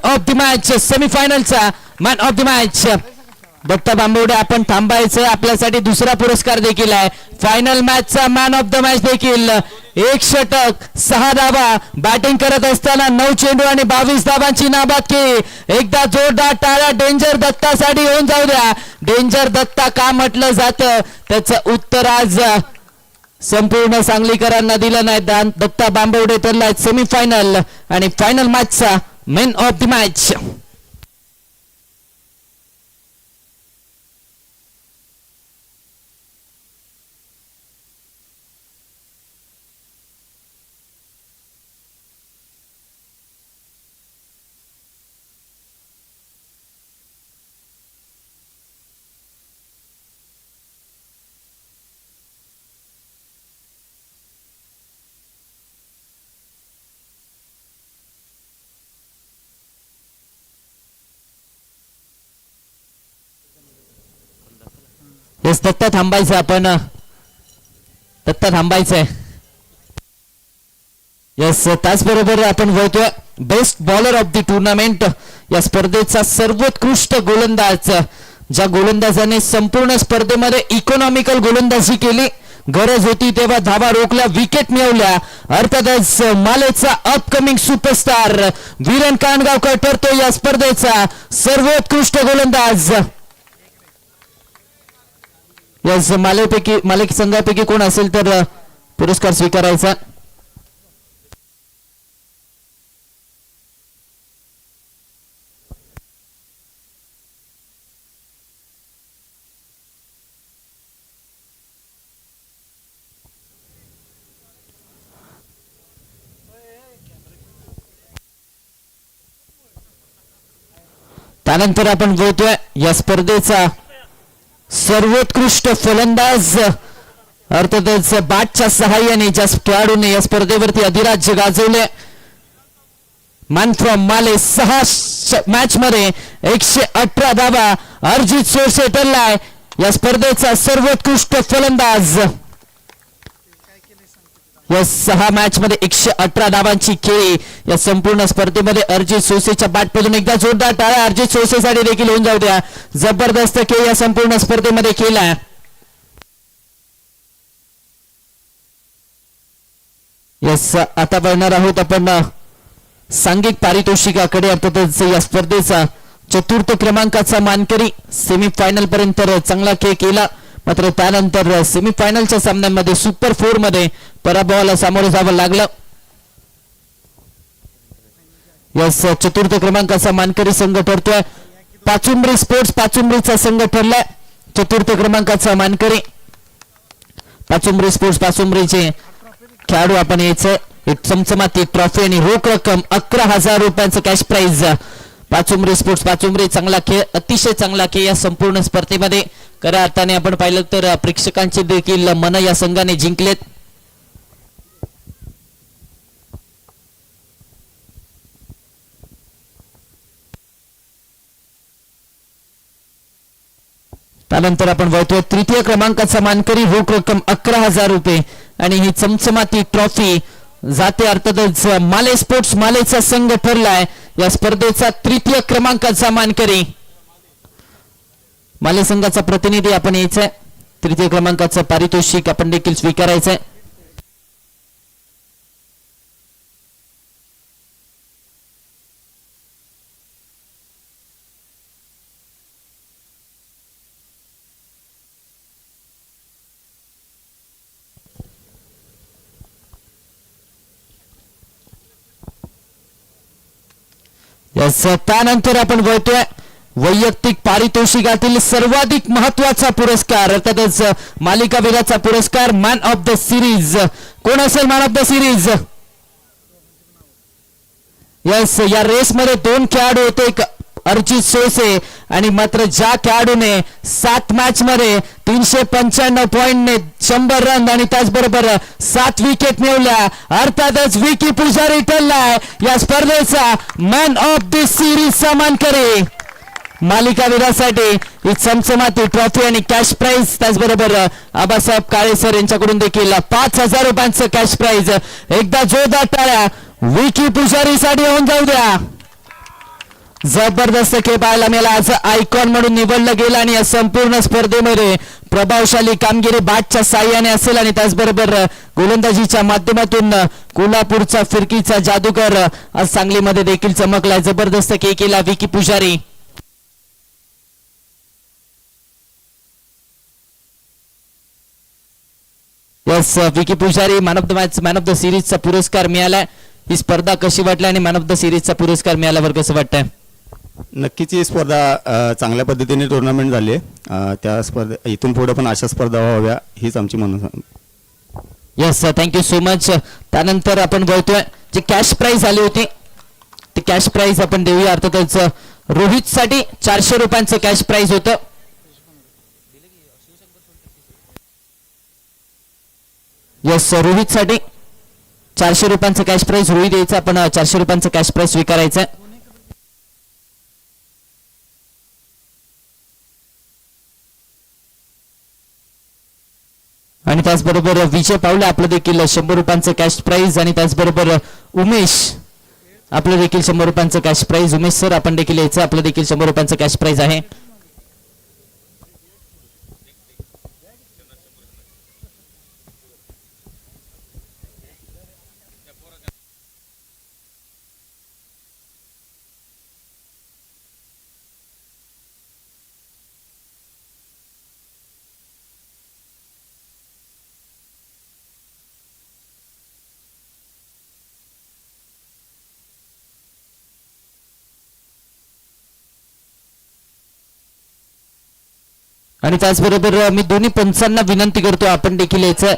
Of the match, सेमीफायनलचा man of the match Datta Bambavade. आपण थांबायचं, आपल्यासाठी दुसरा पुरस्कार देखील आहे. फायनल मॅचचा मॅन ऑफ द मॅच देखील. 1 षटक 6 धावा, बॅटिंग करत असताना 9 चेंडू आणि 22 धावांची नाबादकी. एकदा जोरदार टाळ्या डेंजर दत्तासाठी होऊन जाऊ द्या. डेंजर दत्ता का म्हटलं जातं त्याचं उत्तर आज संपूर्ण सांगलीकरांना दिलं नाही. दत्ता बांबवडे ठरलाय सेमीफायनल आणि फायनल मॅचचा man of the match. Yes Datta थांबायचं, आपण दत्ता थांबायचंय. येस त्याचबरोबर आपण बोलतोय best bowler of the tournament. या स्पर्धेचा सर्वोत्कृष्ट गोलंदाज, ज्या गोलंदाजाने संपूर्ण स्पर्धेमध्ये इकॉनॉमिकल गोलंदाजी केली, गरज होती तेव्हा धावा रोखल्या, विकेट मिळवल्या. अर्थातच मालेचा अपकमिंग सुपरस्टार वीरेन कानगावकर ठरतो या स्पर्धेचा सर्वोत्कृष्ट गोलंदाज. यस माले संघापैकी कोण असेल तर पुरस्कार स्वीकारायचा. त्यानंतर आपण बोलतोय या स्पर्धेचा सर्वोत्कृष्ट फलंदाज. अर्थातच बॅटच्या सहाय्याने ज्या खेळाडूने या स्पर्धेवरती अधिराज्य गाजवले. मॅन फ्रॉम माले 6 मॅच मध्ये 118 धावा. अर्जित सोरसे ठरलाय या स्पर्धेचा सर्वोत्कृष्ट फलंदाज. या 6 मॅच मध्ये 118 धावांची खेळी या संपूर्ण स्पर्धेमध्ये अर्जित सोसेच्या बॅटमधून एकदा जोरदार टाळ्या अर्जित सोसेसाठी देखील होऊन जाऊ द्या. जबरदस्त खेळ या संपूर्ण स्पर्धेमध्ये केला. यस आता बघणार आहोत आपण सांघिक पारितोषिकाकडे. अर्थातच या स्पर्धेचा 4th क्रमांकाचा मानकरी सेमीफायनल पर्यंत चांगला खेळ केला, मात्र त्यानंतर सेमीफायनलच्या सामन्यांमध्ये सुपर 4 मध्ये पराभवाला सामोरं जावं लागलं. यस 4th क्रमांकाचा मानकरी संघ ठरतोय पाचुंबरी स्पोर्ट्स. पाचुंबरीचा संघ ठरलाय 4th क्रमांकाचा मानकरी. पाचुंबरी स्पोर्ट्स पाचुंबरीचे खेळाडू आपण यायचं. एक चमचमाती ट्रॉफी आणि रोख रक्कम 11,000 रुपयांचं कॅश प्राइज. पाचुंबरी स्पोर्ट्स पाचुंबरी चांगला खेळ, अतिशय चांगला खेळ या संपूर्ण स्पर्धेमध्ये. खऱ्या अर्थाने आपण पाहिलं तर प्रेक्षकांचे देखील मन या संघाने जिंकलेत. त्यानंतर आपण बघतोय 3य क्रमांकाचा मानकरी, रोख रक्कम 11,000 रुपये आणि ही चमचमाती ट्रॉफी जाते. अर्थातच माले स्पोर्ट्स मालेचा संघ ठरलाय या स्पर्धेचा 3य क्रमांकाचा मानकरी. माले संघाचा प्रतिनिधी आपण यायचंय. 3य क्रमांकाचं पारितोषिक आपण देखील स्वीकारायचंय. त्यानंतर आपण बोलतोय वैयक्तिक पारितोषिकातील सर्वाधिक महत्वाचा पुरस्कार. अर्थातच मालिकावीराचा पुरस्कार मॅन ऑफ द सिरीज. कोण असेल man of the series? Yes या रेस मध्ये 2 खेळाडू होते, एक अर्जित सोसे आणि मात्र ज्या खेळाडूने 7 मॅच मध्ये 395 पॉइंटने 100 रन आणि त्याचबरोबर 7 विकेट मिळवल्या. अर्थातच विकी पुजारी ठरलाय या स्पर्धेचा मॅन ऑफ द सिरीजचा मानकरी. मालिकावीरासाठी ही चमचमाती ट्रॉफी आणि कॅश प्राइज, त्याचबरोबर आबासाहेब काळे सर यांच्याकडून देखील 5,000 रुपयांचं कॅश प्राइज. एकदा जोरदार टाळ्या विकी पुजारीसाठी होऊन जाऊ द्या. जबरदस्त खेळ पाहायला मिळाला. आज आयकॉन म्हणून निवडलं गेलं आणि या संपूर्ण स्पर्धेमध्ये प्रभावशाली कामगिरी बॅटच्या साह्याने असेल आणि त्याचबरोबर गोलंदाजीच्या माध्यमातून कोल्हापूरचा फिरकीचा जादूगर आज सांगलीमध्ये देखील चमकलाय. जबरदस्त खेळ केला विकी पुजारी. Yes, Vicky Pujari man of the match, man of the सिरीजचा पुरस्कार मिळालाय. ही स्पर्धा कशी वाटली आणि मॅन ऑफ द सिरीजचा पुरस्कार मिळाल्यावर कसं वाटतंय? नक्कीच ही स्पर्धा चांगल्या पद्धतीने टुर्नामेंट झाली आहे. त्या स्पर्धे इथून पुढे पण अशा स्पर्धा व्हाव्या हीच आमची मनोकामना. Yes, thank you so much. त्यानंतर आपण बघतोय जी कॅश प्राइज आली होती ती कॅश प्राइज आपण देऊया. अर्थातच रोहित साठी 400 रुपयांचं कॅश प्राइज होतं. येस, रोहित साठी 400 रुपयांचं कॅश प्राइज रोहित द्यायचं. आपण 400 रुपयांचं कॅश प्राइज स्वीकारायचं. आणि त्याचबरोबर विजय पावले आपलं देखील 100 रुपयांचं कॅश प्राइज आणि त्याचबरोबर उमेश आपलं देखील 100 रुपयांचं कॅश प्राइज. उमेश सर आपण देखील यायचं, आपलं देखील 100 रुपयांचं कॅश प्राइज आहे. आणि त्याचबरोबर मी दोन्ही पंचांना विनंती करतो आपण देखील यायचं.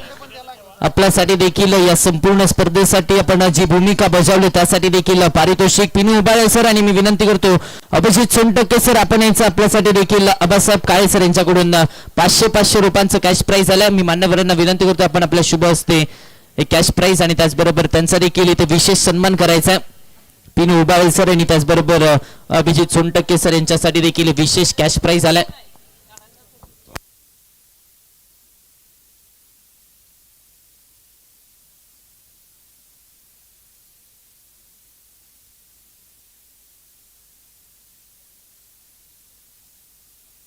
आपल्यासाठी देखील या संपूर्ण स्पर्धेसाठी आपण जी भूमिका बजावली त्यासाठी देखील पारितोषिक पिनू उबाळे सर आणि मी विनंती करतो अभिजित सोनटक्के सर आपण यायचं. आपल्यासाठी देखील आबासाहेब काळे सर यांच्याकडून 500 रुपयांचं कॅश प्राइज आलं. मी मान्यवरांना विनंती करतो आपण आपल्या शुभ हस्ते एक कॅश प्राइज आणि त्याचबरोबर त्यांचा देखील इथे विशेष सन्मान करायचा. पिनू उबाळे सर आणि त्याचबरोबर अभिजित सोनटक्के सर यांच्यासाठी देखील विशेष कॅश प्राइज आलाय.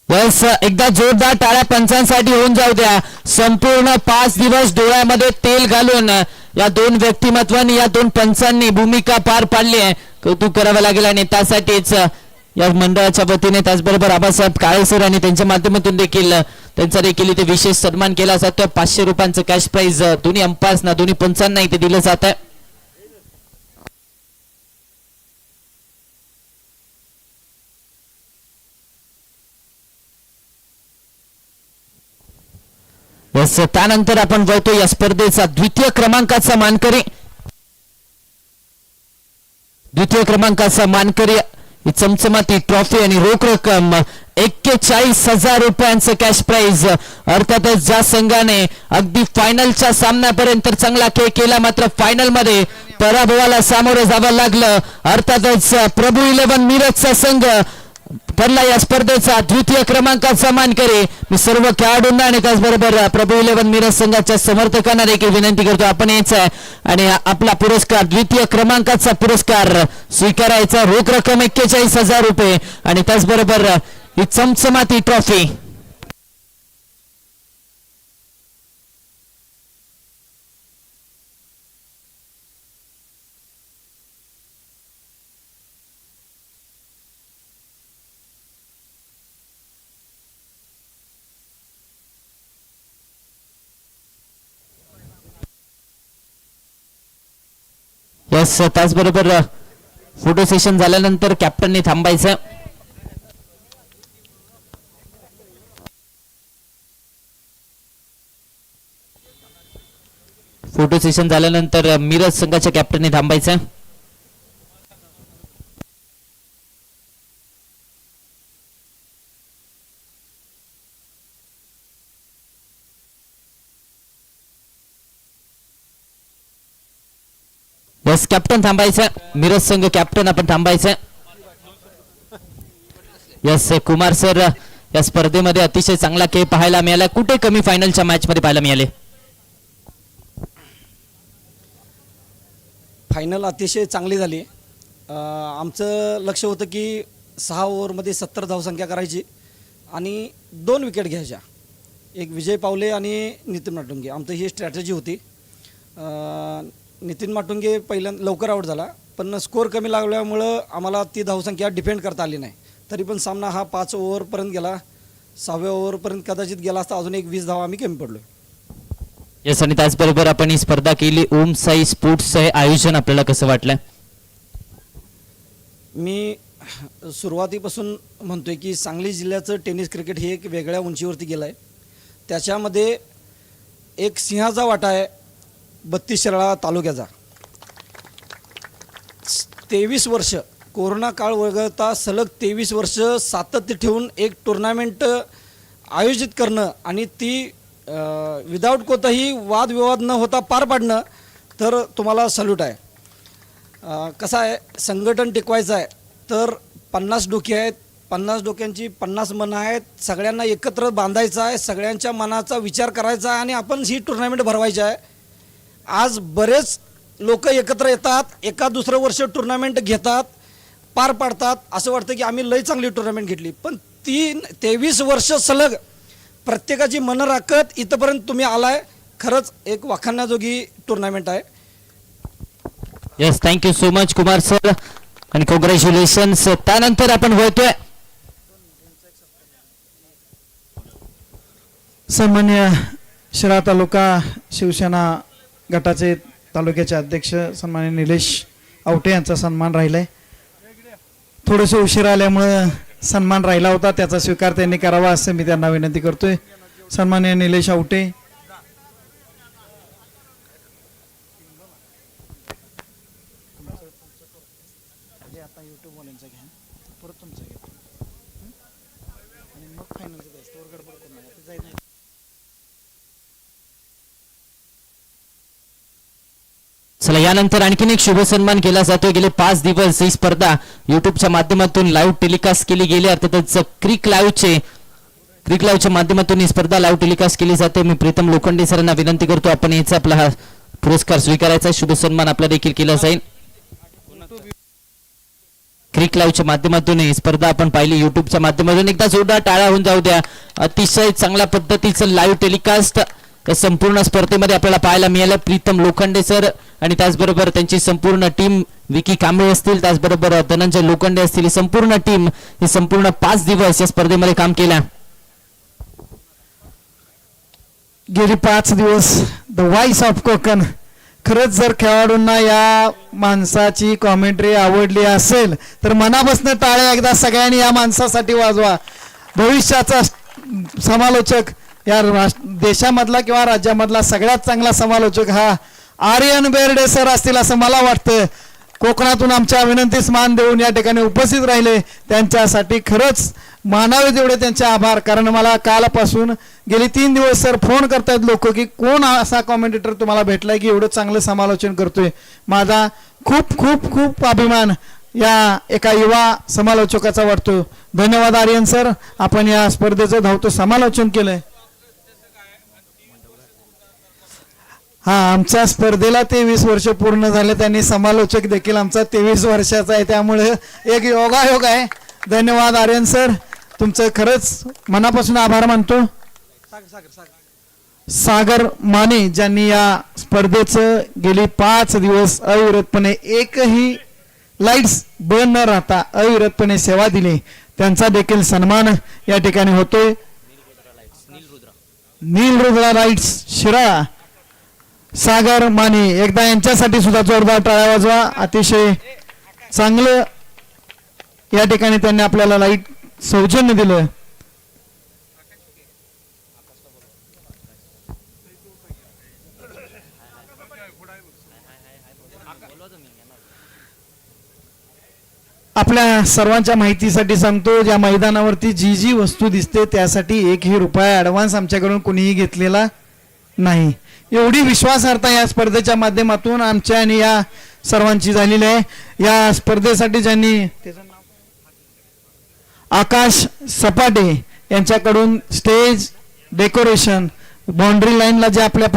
बस एकदा जोरदार टाळ्या पंचांसाठी होऊन जाऊ द्या. संपूर्ण 5 दिवस डोळ्यामध्ये तेल घालून या दोन व्यक्तिमत्वांनी या दोन पंचांनी भूमिका पार पाडली आहे. कौतुक करावं लागेल आणि त्यासाठीच या मंडळाच्या वतीने त्याचबरोबर आबासाहेब काळे सर आणि त्यांच्या माध्यमातून देखील त्यांचा देखील इथे विशेष सन्मान केला जातो. 500 रुपयांचं कॅश प्राइज दोन्ही अंपायर्सना दोन्ही पंचांना इथे दिलं जात आहे. बस त्यानंतर आपण बघतो या स्पर्धेचा द्वितीय क्रमांकाचा मानकरी चमचमाती ट्रॉफी आणि रोख रक्कम 41,000 रुपयांचं कॅश प्राइज. अर्थातच ज्या संघाने अगदी फायनलच्या सामन्यापर्यंत चांगला खेळ केला मात्र फायनल मध्ये पराभवाला सामोरं जावं लागलं. अर्थातच प्रभू 11 मिरजचा संघ ठरला या स्पर्धेचा द्वितीय क्रमांकाचा मानकरी. मी सर्व खेळाडूंना आणि त्याचबरोबर प्रभू 11 मिरज संघाच्या समर्थकांना देखील विनंती करतो आपण यायचं आहे आणि आपला पुरस्कार द्वितीय क्रमांकाचा पुरस्कार स्वीकारायचा. रोख रक्कम 41,000 रुपये आणि त्याचबरोबर ही चमचमाती ट्रॉफी. यस, त्याचबरोबर फोटो सेशन झाल्यानंतर कॅप्टनने थांबायचं. फोटो सेशन झाल्यानंतर मिरज संघाच्या कॅप्टनने थांबायचं. बस कॅप्टन थांबायचं. मिरज संघ कॅप्टन आपण थांबायचं. यस, कुमार सर या स्पर्धेमध्ये अतिशय चांगला खेळ पाहायला मिळाला. कुठे कमी फायनलच्या मॅच मध्ये पाहायला मिळाले? फायनल अतिशय चांगली झाली. आमचं लक्ष होतं की 6 ओव्हरमध्ये 70 धावसंख्या करायची आणि 2 विकेट घ्यायच्या. एक विजय पावले आणि नितीन माटुंगे, आमचं ही स्ट्रॅटेजी होती. नितीन माटुंगे पहिल्यांदा लवकर आऊट झाला, पण स्कोअर कमी लागल्यामुळं आम्हाला ती धावसंख्या डिफेंड करता आली नाही. तरी पण सामना हा 5 ओव्हरपर्यंत गेला. 6व्या ओव्हरपर्यंत कदाचित गेला असता अजून एक 20 धावा आम्ही कमी पडलो. येस, आणि त्याचबरोबर आपण ही स्पर्धा केली. ओम साई स्पोर्ट्सचं हे आयोजन आपल्याला कसं वाटलं? मी सुरुवातीपासून म्हणतोय की सांगली जिल्ह्याचं टेनिस क्रिकेट हे एक वेगळ्या उंचीवरती गेलं आहे. त्याच्यामध्ये एक सिंहाचा वाटा आहे 32 शिराळा तालुक्याचा. 23 वर्ष कोरोना काळ वगळता सलग 23 वर्ष सातत्य ठेवून एक टुर्नामेंट आयोजित करणं आणि ती विदाऊट कोणताही वादविवाद न होता पार पाडणं, तर तुम्हाला सल्यूट आहे. कसं आहे, संघटन टिकवायचं आहे तर 50 डोकी आहेत, 50 डोक्यांची 50 मनं आहेत. सगळ्यांना एकत्र बांधायचं आहे, सगळ्यांच्या मनाचा विचार करायचा आहे आणि आपण ही टुर्नामेंट भरवायची आहे. आज बरेच लोक एकत्र येतात, एका दुसरं वर्ष टुर्नामेंट घेतात, पार पाडतात. असं वाटतं की आम्ही लई चांगली टुर्नामेंट घेतली, पण 23 वर्ष सलग प्रत्येकाची मनं राखत इथंपर्यंत तुम्ही आलाय. खरंच एक वाखाणण्याजोगी टुर्नामेंट आहे. Yes, thank you so much Kumar sir आणि कॉंग्रॅच्युलेशन्स. त्यानंतर आपण वळतोय सन्मान्य शिराळा तालुका शिवसेना गटाचे तालुक्याचे अध्यक्ष सन्मान्य निलेश आवटे यांचा सन्मान राहिलाय. थोडेसे उशीर आल्यामुळं सन्मान राहिला होता, त्याचा स्वीकार त्यांनी करावा असं मी त्यांना विनंती करतोय. सन्मान्य निलेश आवटे. चला, यानंतर आणखीन एक शुभ सन्मान केला जातोय. गेले 5 दिवस ही स्पर्धा युट्यूबच्या माध्यमातून लाईव्ह टेलिकास्ट केली गेली. अर्थातच क्रिक लाईव्हच्या माध्यमातून ही स्पर्धा लाईव्ह टेलिकास्ट केली जाते. मी प्रीतम लोखंडे सरांना विनंती करतो आपण याचा आपला हा पुरस्कार स्वीकारायचा. शुभ सन्मान आपला देखील केला जाईल. क्रिक लाईव्हच्या माध्यमातून ही स्पर्धा आपण पाहिली युट्यूबच्या माध्यमातून. एकदा जोरदार टाळ्या होऊन जाऊ द्या. अतिशय चांगल्या पद्धतीचं लाईव्ह टेलिकास्ट या संपूर्ण स्पर्धेमध्ये आपल्याला पाहायला मिळालं. प्रीतम लोखंडे सर आणि त्याचबरोबर त्यांची संपूर्ण टीम, विकी कांबळे असतील, त्याचबरोबर धनंजय लोखंडे असतील, ही संपूर्ण टीम ही संपूर्ण 5 दिवस या स्पर्धेमध्ये काम केलं. गेली 5 दिवस द व्हॉइस ऑफ कोकण. खरंच जर खेळाडूंना या माणसाची कॉमेंट्री आवडली असेल तर मनापासून टाळ्या एकदा सगळ्यांनी या माणसासाठी वाजवा. भविष्याचा समालोचक या देशामधला किंवा राज्यामधला सगळ्यात चांगला समालोचक हा आर्यन बेर्डे सर असतील असं मला वाटतं. कोकणातून आमच्या विनंतीस मान देऊन या ठिकाणी उपस्थित राहिले, त्यांच्यासाठी खरंच मानावे तेवढे त्यांचे आभार. कारण मला कालपासून गेली 3 दिवस सर फोन करतायत लोक की कोण असा कॉमेंटेटर तुम्हाला भेटलाय की एवढं चांगलं समालोचन करतोय. माझा खूप खूप खूप अभिमान या एका युवा समालोचकाचा वाटतो. धन्यवाद आर्यन सर, आपण या स्पर्धेचं धावतं समालोचन केलंय. हा, आमच्या स्पर्धेला 23 वर्ष पूर्ण झाले, त्यांनी समालोचक देखील आमचा 23 वर्षाचा आहे, त्यामुळे एक योगायोग आहे. धन्यवाद आर्यन सर, तुमचं खरंच मनापासून आभार मानतो. सागर माने ज्यांनी या स्पर्धेचं गेली 5 दिवस अविरतपणे एकही लाईट्स बंद न राहता अविरतपणे सेवा दिली, त्यांचा देखील सन्मान या ठिकाणी होतोय. नीलरुद्रा लाईट्स शिराळा, सागर माने, एकदा यांच्यासाठी सुद्धा जोरदार टाळ्या वाजवा. अतिशय चांगलं या ठिकाणी त्यांनी आपल्याला लाईट सौजन्य दिलं. आपल्या सर्वांच्या माहितीसाठी सांगतो, या मैदानावरती जी जी वस्तू दिसते त्यासाठी 1ही रुपया ॲडव्हान्स आमच्याकडून कोणीही घेतलेला नाही. एवढी विश्वासार्हता या स्पर्धेच्या माध्यमातून आमच्या आणि या सर्वांची झालेली आहे. या स्पर्धेसाठी ज्यांनी आकाश सपाटे यांच्याकडून स्टेज डेकोरेशन, बाउंड्री लाईनला जे आपल्या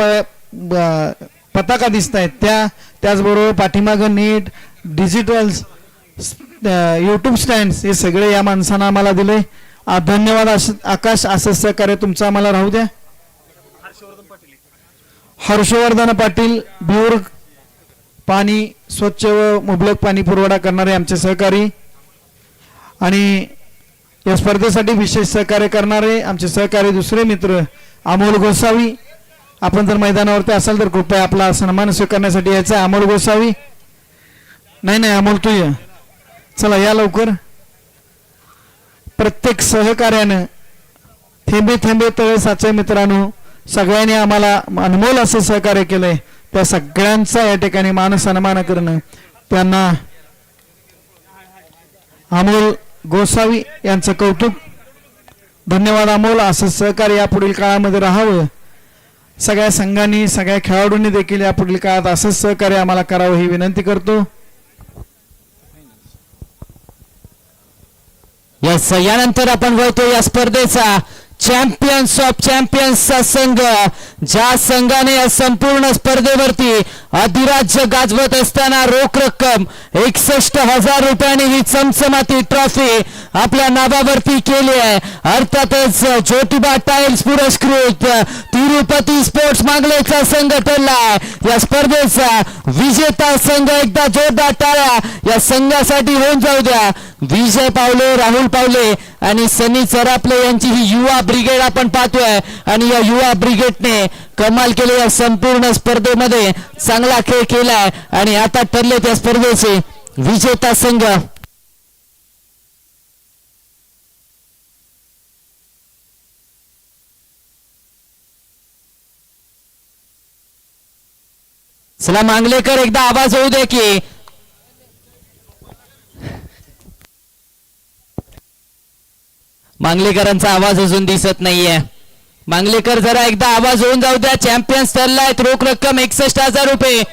पताका दिसत आहेत त्याचबरोबर पाठीमागं नेट, डिजिटल्स यूट्यूब स्टँड हे सगळे या माणसानं आम्हाला दिले. धन्यवाद आकाश. असं सहकार्य तुमचं आम्हाला राहू द्या. हर्षवर्धन पाटील बिऊर पाणी स्वच्छ व मुबलक पाणी पुरवठा करणारे आमचे सहकारी आणि या स्पर्धेसाठी विशेष सहकार्य करणारे आमचे सहकारी दुसरे मित्र अमोल गोसावी. आपण जर मैदानावरती असाल तर कृपया आपला सन्मान स्वीकारण्यासाठी यायचा. अमोल गोसावी. नाही अमोल तू ये. चला या लवकर. प्रत्येक सहकार्यानं थेंबे थेंबे तळे साचे मित्रांनो सगळ्यांनी आम्हाला अनमोल असं सहकार्य केलंय. त्या सगळ्यांचा या ठिकाणी मान सन्मान करणं. त्यांना अमोल गोसावी यांचं कौतुक. धन्यवाद अमोल. असं सहकार्य या पुढील काळामध्ये राहावं. सगळ्या संघांनी सगळ्या खेळाडूंनी देखील या पुढील काळात असंच सहकार्य आम्हाला करावं ही विनंती करतो. यस, यानंतर आपण वळतो या स्पर्धेचा चॅम्पियन्स ऑफ चॅम्पियन्सचा संघ. ज्या संघाने या संपूर्ण स्पर्धेवरती अधिराज्य गाजवत असताना रोख रक्कम 61,000 रुपयांनी ही चमचमाती ट्रॉफी आपल्या नावावरती केली आहे. अर्थातच ज्योतिबा टाइल्स पुरस्कृत तिरुपती स्पोर्ट्स मांगलेचा संघ ठरला. या स्पर्धेचा विजेता संघ एकदा जोरदार टाळ्या या संघासाठी होऊन जाऊ द्या. विजय पावले, राहुल पावले आणि सनी चरापले यांची ही युवा ब्रिगेड आपण पाहतोय आणि या युवा ब्रिगेडने कमाल केले. या संपूर्ण स्पर्धेमध्ये चांगला खेळ केलाय आणि आता ठरले त्या स्पर्धेचे विजेता संघ. चला मांगलेकर एकदा आवाज होऊ दे की. मांगलेकरांचा आवाज अजून दिसत नाहीये. मांगलेकर जरा एकदा आवाज होऊन जाऊ द्या. चॅम्पियन्स ठरलायत. रोख रक्कम 61,000 रुपये.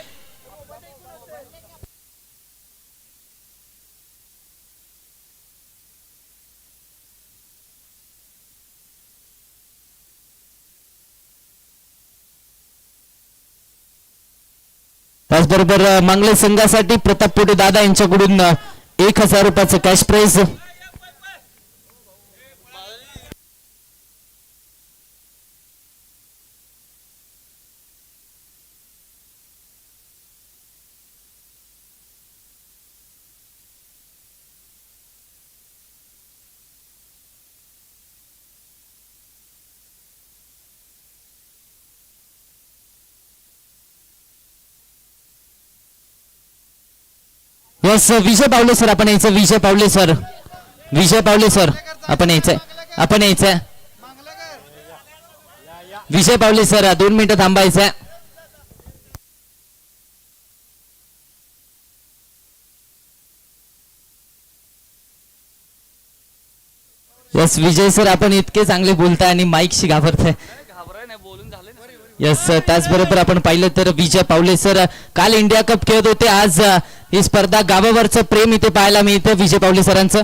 त्याचबरोबर मांगले संघासाठी प्रताप पोटे दादा यांच्याकडून 1,000 रुपयाचं कॅश प्राइज. यस, विजय पावले सर आपण यायचं. विजय पावले सर, विजय पावले सर आपण यायचंय. आपण यायचंय. विजय पावले सर 2 मिनिटं थांबायचंय. यस विजय सर आपण इतके चांगले बोलताय आणि माईकशी घाबरताय. यस, त्याचबरोबर आपण पाहिलं तर विजय पावले सर काल इंडिया कप खेळत होते. आज ही स्पर्धा गावावरचं प्रेम इथे पाहायला मिळतं विजय पावले सरांचं.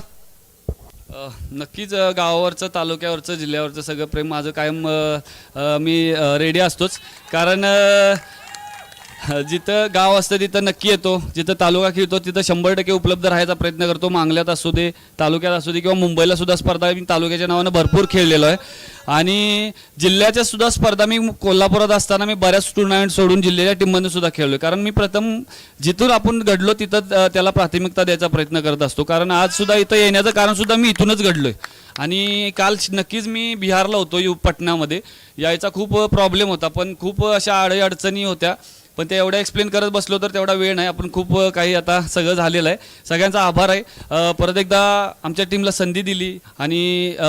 नक्कीच गावावरचं, तालुक्यावरचं, जिल्ह्यावरचं सगळं प्रेम माझं कायम मी रेडी असतोच. कारण जिथं गाव असतं तिथं नक्की येतो. जिथं तालुका खेळतो तिथं 100% उपलब्ध राहायचा प्रयत्न करतो. मांगल्यात असू दे, तालुक्यात असू दे किंवा मुंबईला सुद्धा स्पर्धा मी तालुक्याच्या नावानं भरपूर खेळलेलो आहे. आणि जिल्ह्याच्या सुद्धा स्पर्धा मी कोल्हापुरात असताना मी बऱ्याच टुर्नामेंट सोडून जिल्ह्याच्या टीममध्ये सुद्धा खेळलो. कारण मी प्रथम जिथून आपण घडलो तिथं त्याला प्राथमिकता द्यायचा प्रयत्न करत असतो. कारण आज सुद्धा इथं येण्याचं कारण सुद्धा मी इथूनच घडलोय. आणि काल नक्कीच मी बिहारला होतो, पटण्यामध्ये यायचा खूप प्रॉब्लेम होता. पण खूप अशा अडचणी होत्या. पण ते एवढं एक्सप्लेन करत बसलो तर तेवढा वेळ नाही. आपण खूप काही आता सगळं झालेलं आहे. सगळ्यांचा आभार आहे. परत एकदा आमच्या टीमला संधी दिली आणि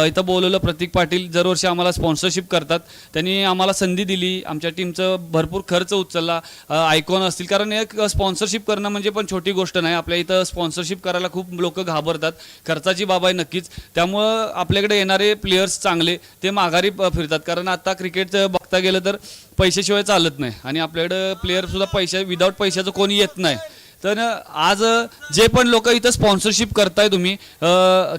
इथं बोलवलं. प्रतीक पाटील दरवर्षी आम्हाला स्पॉन्सरशिप करतात. त्यांनी आम्हाला संधी दिली. आमच्या टीमचं भरपूर खर्च उचलला. आयकॉन असतील, कारण एक स्पॉन्सरशिप करणं म्हणजे पण छोटी गोष्ट नाही. आपल्या इथं स्पॉन्सरशिप करायला खूप लोक घाबरतात. खर्चाची बाब आहे नक्कीच. त्यामुळं आपल्याकडे येणारे प्लेयर्स चांगले ते माघारी फिरतात. कारण आता क्रिकेटचं बघता गेलं तर पैशाशिवाय चालत नाही आणि आपल्याकडं प्लेयर सुद्धा विदाऊट पैशाचं कोणी येत नाही. तर आज जे पण लोक इथं स्पॉन्सरशिप करताय तुम्ही,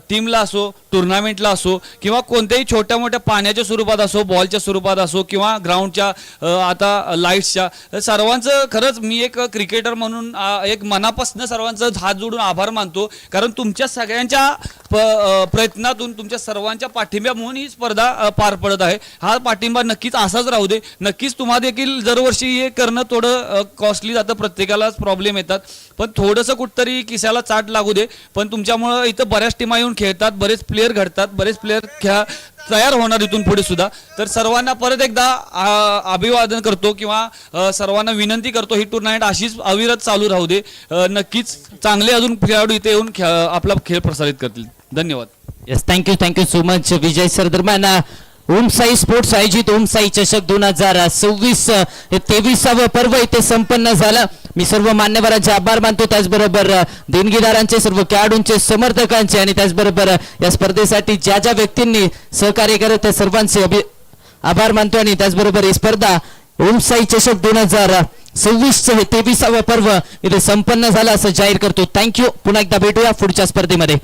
टीमला असो, टुर्नामेंटला असो, किंवा कोणत्याही छोट्या मोठ्या पाण्याच्या स्वरूपात असो, बॉलच्या स्वरूपात असो, किंवा ग्राउंडच्या आता लाईट्सच्या, सर्वांचं खरंच मी एक क्रिकेटर म्हणून एक मनापासून सर्वांचं हात जोडून आभार मानतो. कारण तुमच्या सगळ्यांच्या प्रयत्नातून, तुमच्या सर्वांच्या पाठिंब्यामुळे ही स्पर्धा पार पडत आहे. हा पाठिंबा नक्कीच असाच राहू दे. नक्कीच तुम्हा देखील दरवर्षी हे करणं थोडं कॉस्टली जातं, प्रत्येकालाच प्रॉब्लेम येतात, पण थोडंसं कुठतरी किशाला चाट लागू दे. पण तुमच्यामुळं इथं बऱ्याच टीमा येऊन खेळतात, बरेच प्लेयर घडतात, बरेच प्लेयर तयार होणार इथून पुढे सुद्धा. तर सर्वांना परत एकदा अभिवादन करतो, किंवा सर्वांना विनंती करतो, ही टुर्नामेंट अशीच अविरत चालू राहू दे. नक्कीच चांगले अजून खेळाडू इथे येऊन आपला खेळ प्रसारित करतील. धन्यवाद. येस, थँक्यू सो मच विजय सर. दरम्यान ओम साई स्पोर्ट्स आयोजित ओम साई चषक 2026 हे 23वे पर्व इथे संपन्न झालं. मी सर्व मान्यवरांचे आभार मानतो, त्याचबरोबर देणगीदारांचे, सर्व खेळाडूंचे, समर्थकांचे, आणि त्याचबरोबर या स्पर्धेसाठी ज्या ज्या व्यक्तींनी सहकार्य करत त्या सर्वांचे आभार मानतो. आणि त्याचबरोबर ही स्पर्धा ओम साई चषक 2026 हे 23वे पर्व इथे संपन्न झालं असं जाहीर करतो. थँक्यू. पुन्हा एकदा भेटूया पुढच्या स्पर्धेमध्ये.